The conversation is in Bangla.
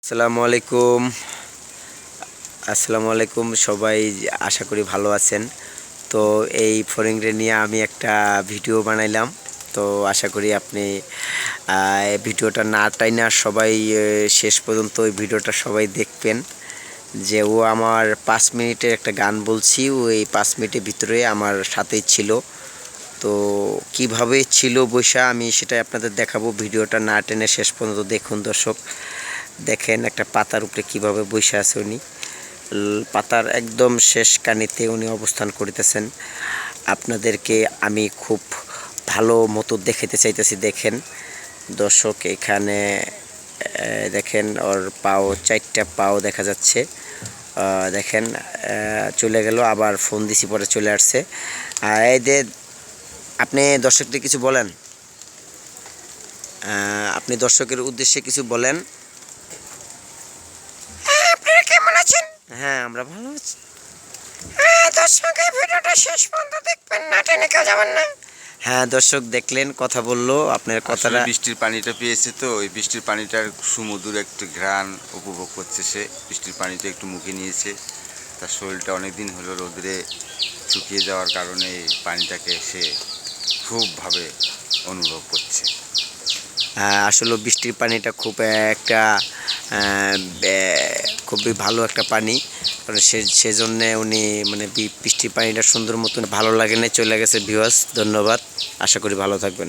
আসসালামু আলাইকুম সবাই, আশা করি ভালো আছেন। তো এই ফড়িংরে নিয়ে আমি একটা ভিডিও বানাইলাম। তো আশা করি আপনি ভিডিওটা না টাইনা সবাই শেষ পর্যন্ত ওই ভিডিওটা সবাই দেখবেন। যে ও আমার 5 মিনিটের একটা গান বলছি, ও এই 5 মিনিটের ভিতরে আমার সাথেই ছিল। তো কিভাবে ছিল বৈশা আমি সেটাই আপনাদের দেখাবো। ভিডিওটা না টেনে শেষ পর্যন্ত দেখুন দর্শক। দেখেন একটা পাতার উপরে কিভাবে বৈশা আছে উনি, পাতার একদম শেষ কানিতে উনি অবস্থান করিতেছেন। আপনাদেরকে আমি খুব ভালো মতো দেখাতে চাইতেছি। দেখেন দর্শক, এখানে দেখেন ওর পাও, 4টা পাও দেখা যাচ্ছে। দেখেন চলে গেল, আবার ফোন দিছি পরে চলে আসছে। এই যে আপনি দর্শকদের কিছু বলেন, আপনি দর্শকের উদ্দেশ্যে কিছু বলেন। আপনারা কেমন আছেন? হ্যাঁ, আমরা ভালো আছি। দর্শক, এই ভিডিওটা শেষ পর্যন্ত দেখবেন, না টেনে কেউ যাবেন না। হ্যাঁ দর্শক, দেখলেন কথা বললো, আপনার কথাটা। বৃষ্টির পানিটা পেয়েছে, তো ওই বৃষ্টির পানিটার সুমধুর একটু ঘ্রাণ উপভোগ করছে সে। বৃষ্টির পানিটা একটু মুখে নিয়েছে, তার শরীরটা অনেক দিন হলো রোদে শুকিয়ে যাওয়ার কারণে এই পানিটাকে সে খুবভাবে অনুভব করছে। আসলে বৃষ্টির পানিটা খুব একটা খুবই ভালো একটা পানি, কারণ সেজন্য উনি মানে বৃষ্টির পানিটা সুন্দর মতন ভালো লাগে না, চলে গেছে। ভিউয়ার্স, ধন্যবাদ, আশা করি ভালো থাকবেন।